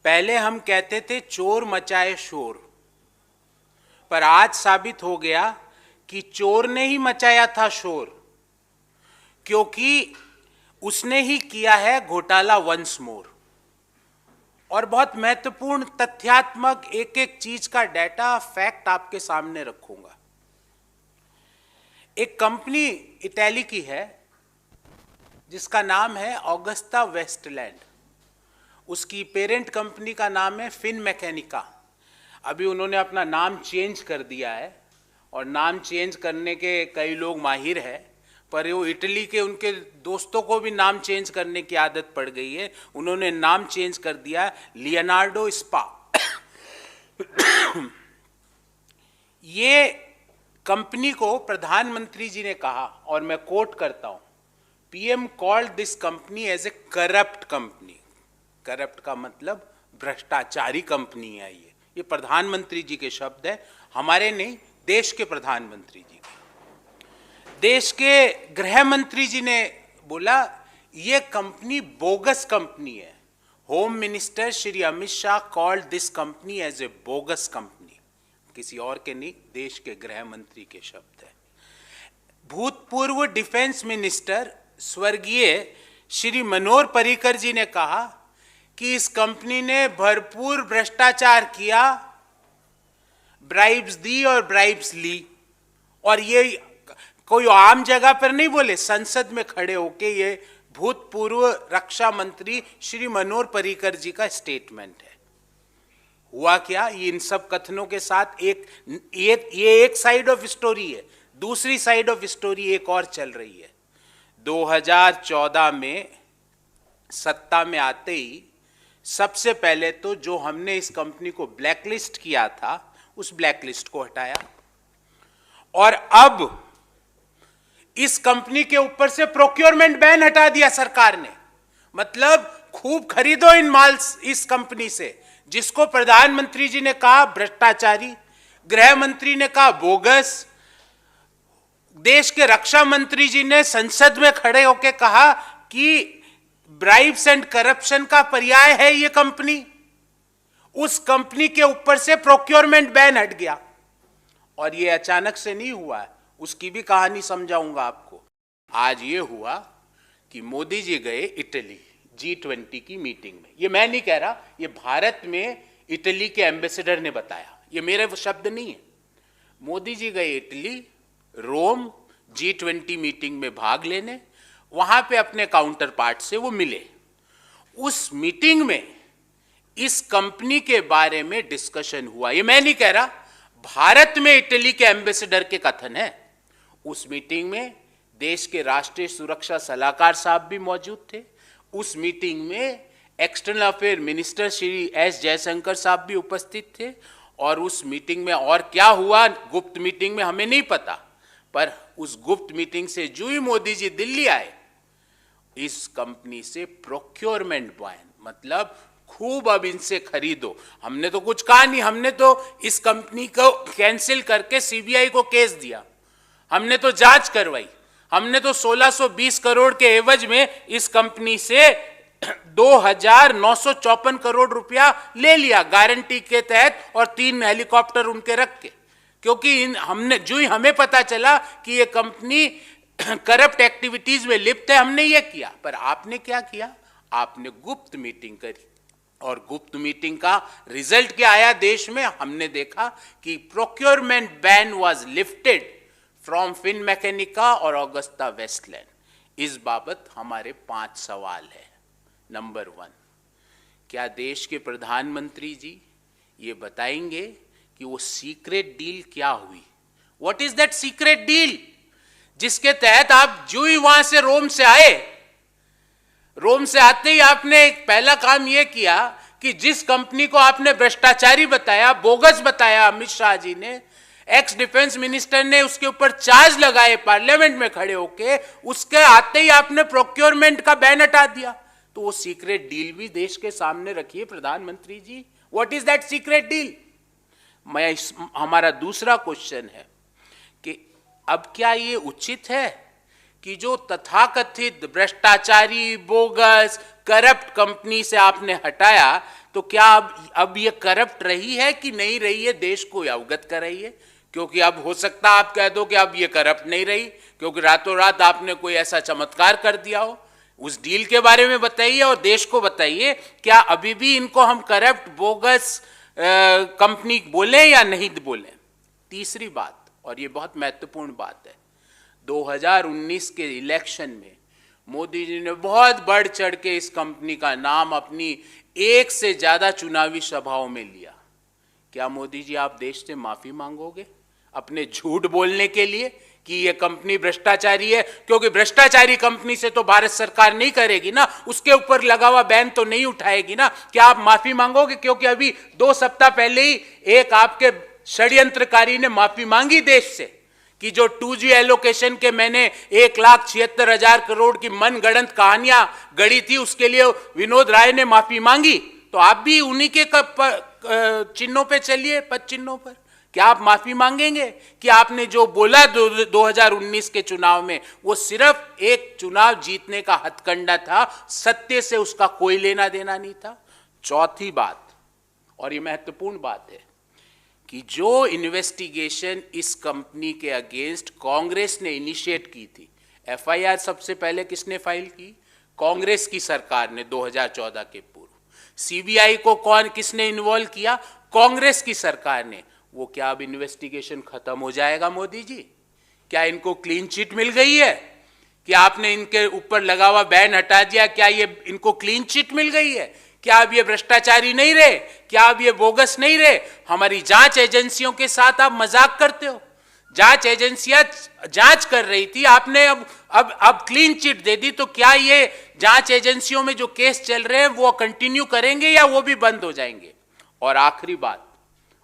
पहले हम कहते थे चोर मचाए शोर, पर आज साबित हो गया कि चोर ने ही मचाया था शोर, क्योंकि उसने ही किया है घोटाला वंस मोर। और बहुत महत्वपूर्ण तथ्यात्मक एक एक चीज का डाटा फैक्ट आपके सामने रखूंगा। एक कंपनी इटली की है जिसका नाम है ऑगस्टा वेस्टलैंड। उसकी पेरेंट कंपनी का नाम है फिनमैकेनिका। अभी उन्होंने अपना नाम चेंज कर दिया है और नाम चेंज करने के कई लोग माहिर हैं, पर वो इटली के उनके दोस्तों को भी नाम चेंज करने की आदत पड़ गई है। उन्होंने नाम चेंज कर दिया लियोनार्डो स्पा। ये कंपनी को प्रधानमंत्री जी ने कहा, और मैं कोट करता हूं, PM called this company as a corrupt company. Corrupt का मतलब भ्रष्टाचारी कंपनी है। ये प्रधानमंत्री जी के शब्द है, हमारे नहीं, देश के प्रधानमंत्री जी के। देश के गृह मंत्री जी ने बोला ये कंपनी बोगस कंपनी है। Home minister Shri Amit Shah called this company as a bogus company. किसी और के नहीं, देश के गृह मंत्री के शब्द है। भूतपूर्व डिफेंस मिनिस्टर स्वर्गीय श्री मनोहर पर्रिकर जी ने कहा कि इस कंपनी ने भरपूर भ्रष्टाचार किया, ब्राइब्स दी और ब्राइब्स ली। और ये कोई आम जगह पर नहीं बोले, संसद में खड़े होके ये भूतपूर्व रक्षा मंत्री श्री मनोहर पर्रिकर जी का स्टेटमेंट है। हुआ क्या, ये इन सब कथनों के साथ ये एक साइड ऑफ स्टोरी है, दूसरी साइड ऑफ स्टोरी एक और चल रही है। 2014 में सत्ता में आते ही सबसे पहले तो जो हमने इस कंपनी को ब्लैकलिस्ट किया था, उस ब्लैकलिस्ट को हटाया, और अब इस कंपनी के ऊपर से प्रोक्योरमेंट बैन हटा दिया सरकार ने। मतलब खूब खरीदो इन माल इस कंपनी से, जिसको प्रधानमंत्री जी ने कहा भ्रष्टाचारी, गृह मंत्री ने कहा बोगस, देश के रक्षा मंत्री जी ने संसद में खड़े होकर कहा कि ब्राइब्स एंड करप्शन का पर्याय है ये कंपनी। उस कंपनी के ऊपर से प्रोक्योरमेंट बैन हट गया। और ये अचानक से नहीं हुआ है, उसकी भी कहानी समझाऊंगा आपको। आज ये हुआ कि मोदी जी गए इटली G20 की मीटिंग में। ये मैं नहीं कह रहा, ये भारत में इटली के एम्बेसडर ने बताया, ये मेरे शब्द नहीं है। मोदी जी गए इटली, रोम, G20 मीटिंग में भाग लेने। वहां पे अपने काउंटर पार्ट से वो मिले। उस मीटिंग में इस कंपनी के बारे में डिस्कशन हुआ। ये मैं नहीं कह रहा, भारत में इटली के एम्बेसडर के कथन है। उस मीटिंग में देश के राष्ट्रीय सुरक्षा सलाहकार साहब भी मौजूद थे। उस मीटिंग में external affair minister Shri S Jaishankar साहब भी उपस्थित थे। और उस मीटिंग में और क्या हुआ, गुप्त मीटिंग में हमें नहीं पता, पर उस गुप्त मीटिंग से जो ही मोदी जी दिल्ली आए, इस कंपनी से प्रोक्योरमेंट बैन, मतलब खूब अब इनसे खरीदो। हमने तो कुछ कहा नहीं, हमने तो इस कंपनी को कैंसिल करके सीबीआई को केस दिया, हमने तो जांच करवाई, हमने तो 1620 करोड़ के एवज में इस कंपनी से 2954 करोड़ रुपया ले लिया गारंटी के तहत, और 3 हेलीकॉप्टर उनके रख के। क्योंकि हमने जो ही हमें पता चला कि ये कंपनी करप्ट एक्टिविटीज में लिप्त है, हमने ये किया। पर आपने क्या किया, आपने गुप्त मीटिंग करी, और गुप्त मीटिंग का रिजल्ट क्या आया देश में, हमने देखा कि procurement ban was lifted from Finmeccanica और ऑगस्टा वेस्टलैंड। इस बाबत हमारे 5 सवाल है। नंबर 1, क्या देश के प्रधानमंत्री जी ये बताएंगे कि वो सीक्रेट डील क्या हुई? What is that secret deal जिसके तहत आप जो ही वहां से रोम से आए, रोम से आते ही आपने एक पहला काम यह किया कि जिस कंपनी को आपने भ्रष्टाचारी बताया, बोगस बताया अमित शाह जी ने, एक्स डिफेंस मिनिस्टर ने उसके ऊपर चार्ज लगाए पार्लियामेंट में खड़े होके, उसके आते ही आपने प्रोक्योरमेंट का बैन हटा दिया। तो वो सीक्रेट डील भी देश के सामने रखिए प्रधानमंत्री ji. What is that secret deal? हमारा दूसरा क्वेश्चन है कि अब क्या ये उचित है कि जो तथाकथित भ्रष्टाचारी, बोगस, करप्ट कंपनी से आपने हटाया, तो क्या अब ये करप्ट रही है कि नहीं रही है, देश को अवगत कराइए। क्योंकि अब हो सकता है आप कह दो कि अब ये करप्ट नहीं रही, क्योंकि रातों रात आपने कोई ऐसा चमत्कार कर दिया हो। उस डील के बारे में बताइए और देश को बताइए, क्या अभी भी इनको हम करप्ट बोगस कंपनी बोले या नहीं बोले। तीसरी बात, और ये बहुत महत्वपूर्ण बात है, 2019 के इलेक्शन में मोदी जी ने बहुत बढ़ चढ़ के इस कंपनी का नाम अपनी 1 से ज्यादा चुनावी सभाओं में लिया। क्या मोदी जी आप देश से माफी मांगोगे अपने झूठ बोलने के लिए कि यह कंपनी भ्रष्टाचारी है? क्योंकि भ्रष्टाचारी कंपनी से तो भारत सरकार नहीं करेगी ना, उसके ऊपर लगा हुआ बैन तो नहीं उठाएगी ना। क्या आप माफी मांगोगे? क्योंकि अभी 2 सप्ताह पहले ही एक आपके षड्यंत्रकारी ने माफी मांगी देश से कि जो 2G एलोकेशन के मैंने 1,76,000 करोड़ की मनगढ़ंत कहानियां गढ़ी थी, उसके लिए विनोद राय ने माफी मांगी। तो आप भी उन्हीं के चिन्हों पे चलिए, पद चिन्हों पर। क्या आप माफी मांगेंगे कि आपने जो बोला 2019 के चुनाव में, वो सिर्फ एक चुनाव जीतने का हथकंडा था, सत्य से उसका कोई लेना देना नहीं था। चौथी बात, और ये महत्वपूर्ण बात है, कि जो इन्वेस्टिगेशन इस कंपनी के अगेंस्ट कांग्रेस ने इनिशिएट की थी, FIR सबसे पहले किसने फाइल की? कांग्रेस की सरकार ने 2014 के पूर्व। CBI को किसने इन्वॉल्व किया? कांग्रेस की सरकार ने। वो क्या अब इन्वेस्टिगेशन खत्म हो जाएगा मोदी जी? क्या इनको क्लीन चिट मिल गई है कि आपने इनके ऊपर लगा हुआ बैन हटा दिया? क्या ये इनको क्लीन चिट मिल गई है? क्या अब ये भ्रष्टाचारी नहीं रहे? क्या अब ये बोगस नहीं रहे? हमारी जांच एजेंसियों के साथ आप मजाक करते हो। जांच एजेंसियां जांच कर रही थी, आपने अब क्लीन चिट दे दी, तो क्या ये जांच एजेंसियों में जो केस चल रहे हैं वो कंटिन्यू करेंगे या वो भी बंद हो जाएंगे? और आखिरी बात,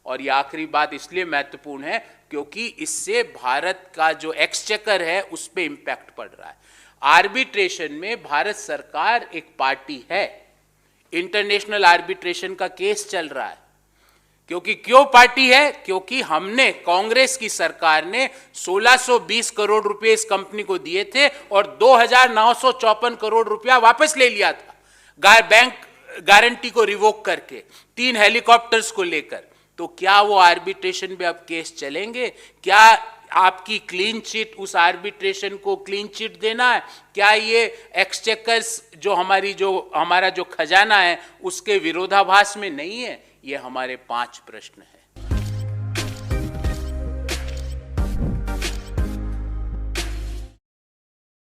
और ये आखिरी बात इसलिए महत्वपूर्ण है क्योंकि इससे भारत का जो एक्सचेकर है उस पर इंपैक्ट पड़ रहा है। आर्बिट्रेशन में भारत सरकार एक पार्टी है, इंटरनेशनल आर्बिट्रेशन का केस चल रहा है। क्योंकि क्यों पार्टी है? क्योंकि हमने, कांग्रेस की सरकार ने 1620 करोड़ रुपए इस कंपनी को दिए थे और 2954 करोड़ रुपया वापस ले लिया था बैंक गारंटी को रिवोक करके, 3 हेलीकॉप्टर्स को लेकर। तो क्या वो आर्बिट्रेशन में अब केस चलेंगे? क्या आपकी क्लीन चिट उस आर्बिट्रेशन को क्लीन चिट देना है? क्या ये एक्सचेकर्स जो हमारा जो खजाना है उसके विरोधाभास में नहीं है? ये हमारे 5 प्रश्न हैं।